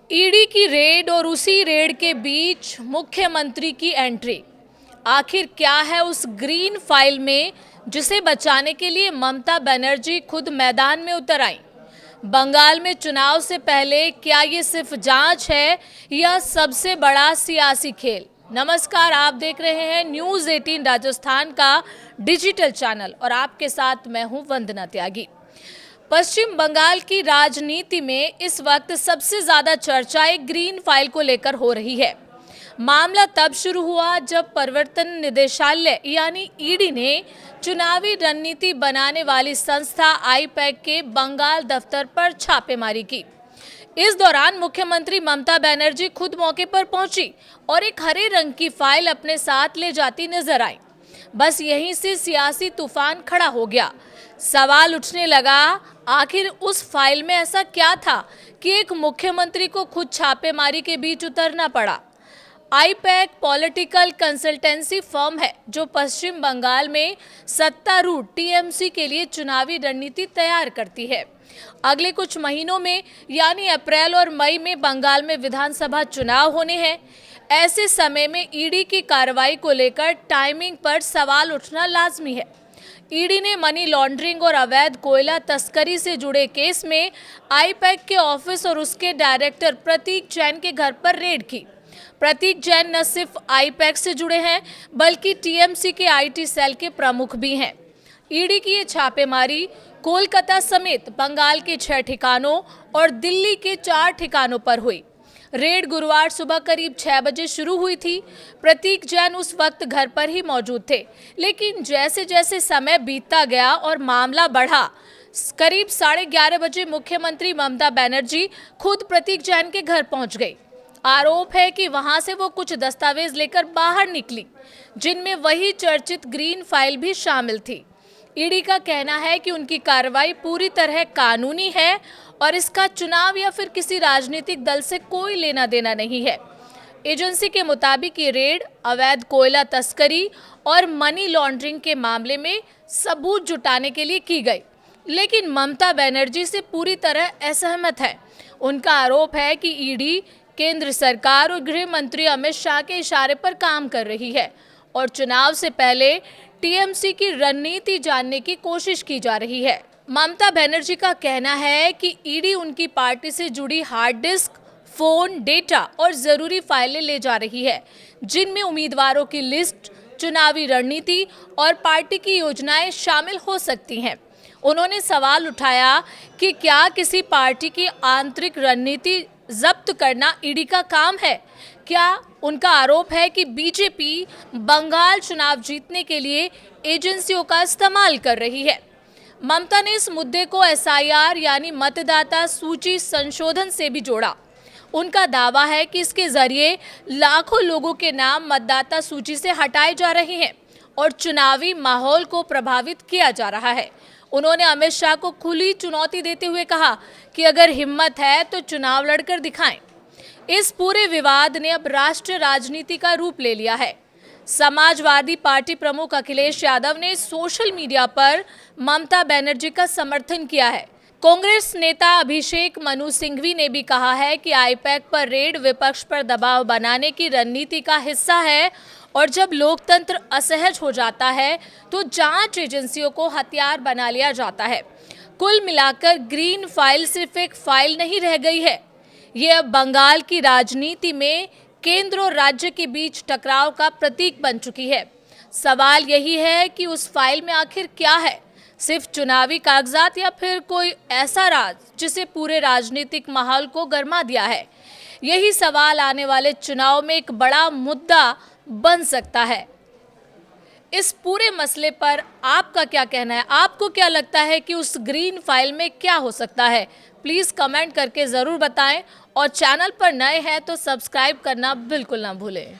ED की red और उसी रेड के बीच मुख्यमंत्री की एंट्री। आखिर क्या है उस ग्रीन फाइल में जिसे बचाने के लिए ममता बनर्जी खुद मैदान में उतर आई? बंगाल में चुनाव से पहले क्या ये सिर्फ जांच है या सबसे बड़ा सियासी खेल? नमस्कार, आप देख रहे हैं न्यूज़ 18 राजस्थान का डिजिटल चैनल और आपके साथ मैं हूं वंदना त्यागी। पश्चिम बंगाल की राजनीति में इस वक्त सबसे ज्यादा चर्चा एक ग्रीन फाइल को लेकर हो रही है। मामला तब शुरू हुआ जब प्रवर्तन निदेशालय यानी ईडी ने चुनावी रणनीति बनाने वाली संस्था आईपैक के बंगाल दफ्तर पर छापेमारी की। इस दौरान मुख्यमंत्री ममता बनर्जी खुद मौके पर पहुंची और एक हरे रंग की फाइल अपने साथ ले जाती नजर आई। बस यहीं से सियासी तूफान खड़ा हो गया। सवाल उठने लगा, आखिर उस फाइल में ऐसा क्या था कि एक मुख्यमंत्री को खुद छापेमारी के बीच उतरना पड़ा? आईपैक पॉलिटिकल कंसल्टेंसी फर्म है जो पश्चिम बंगाल में सत्तारूढ़ टीएमसी के लिए चुनावी रणनीति तैयार करती है। अगले कुछ महीनों में यानी अप्रैल और मई में बंगाल में विधानसभा चुनाव होने हैं। ऐसे समय में ईडी की कार्रवाई को लेकर टाइमिंग पर सवाल उठना लाजमी है। ईडी ने मनी लॉन्ड्रिंग और अवैध कोयला तस्करी से जुड़े केस में आईपैक के ऑफिस और उसके डायरेक्टर प्रतीक जैन के घर पर रेड की। प्रतीक जैन न सिर्फ आईपैक से जुड़े हैं बल्कि टीएमसी के आईटी सेल के प्रमुख भी हैं। ईडी की ये छापेमारी कोलकाता समेत बंगाल के 6 ठिकानों और दिल्ली के 4 ठिकानों पर हुई। रेड गुरुवार सुबह करीब 6 बजे शुरू हुई थी। प्रतीक जैन उस वक्त घर पर ही मौजूद थे, लेकिन जैसे जैसे समय बीतता गया और मामला बढ़ा, करीब 11:30 बजे मुख्यमंत्री ममता बनर्जी खुद प्रतीक जैन के घर पहुंच गई। आरोप है कि वहां से वो कुछ दस्तावेज लेकर बाहर निकली, जिनमें वही चर्चित ग्रीन फाइल भी शामिल थी। ईडी का कहना है कि उनकी कार्रवाई पूरी तरह कानूनी है और इसका चुनाव या फिर किसी राजनीतिक दल से कोई लेना देना नहीं है। एजेंसी के मुताबिक ये रेड अवैध कोयला तस्करी और मनी लॉन्ड्रिंग के मामले में सबूत जुटाने के लिए की गई, लेकिन ममता बनर्जी से पूरी तरह असहमत है। उनका आरोप है कि ईडी केंद्र सरकार और गृह मंत्री अमित शाह के इशारे पर काम कर रही है और चुनाव से पहले टीएमसी की रणनीति जानने की कोशिश की जा रही है। ममता बनर्जी का कहना है कि ईडी उनकी पार्टी से जुड़ी हार्ड डिस्क, फोन, डेटा और जरूरी फाइलें ले जा रही है, जिनमें उम्मीदवारों की लिस्ट, चुनावी रणनीति और पार्टी की योजनाएं शामिल हो सकती हैं। उन्होंने सवाल उठाया कि क्या किसी पार्टी की आंतरिक रणनीति जब्त करना ईडी का काम है? क्या उनका आरोप है कि बीजेपी बंगाल चुनाव जीतने के लिए एजेंसियों का इस्तेमाल कर रही है? ममता ने इस मुद्दे को एसआईआर यानी मतदाता सूची संशोधन से भी जोड़ा। उनका दावा है कि इसके जरिए लाखों लोगों के नाम मतदाता सूची से हटाए जा रहे हैं और चुनावी माहौल को प्रभावित किया जा रहा है। उन्होंने अमित शाह को खुली चुनौती देते हुए कहा कि अगर हिम्मत है तो चुनाव लड़कर दिखाएं। इस पूरे विवाद ने अब राष्ट्रीय राजनीति का रूप ले लिया है। समाजवादी पार्टी प्रमुख अखिलेश यादव ने सोशल मीडिया पर ममता बनर्जी का समर्थन किया है। कांग्रेस नेता अभिषेक मनु सिंघवी ने भी कहा है कि आईपैक पर रेड विपक्ष पर दबाव बनाने की रणनीति का हिस्सा है और जब लोकतंत्र असहज हो जाता है तो जांच एजेंसियों को हथियार बना लिया जाता है। कुल मिलाकर ग्रीन फाइल सिर्फ एक फाइल नहीं रह गई है, ये अब बंगाल की राजनीति में केंद्र और राज्य के बीच टकराव का प्रतीक बन चुकी है। सवाल यही है कि उस फाइल में आखिर क्या है? सिर्फ चुनावी कागजात या फिर कोई ऐसा राज जिसे पूरे राजनीतिक माहौल को गरमा दिया है? यही सवाल आने वाले चुनाव में एक बड़ा मुद्दा बन सकता है। इस पूरे मसले पर आपका क्या कहना है? आपको क्या लगता है कि उस ग्रीन फाइल में क्या हो सकता है? प्लीज़ कमेंट करके ज़रूर बताएं और चैनल पर नए हैं तो सब्सक्राइब करना बिल्कुल ना भूलें।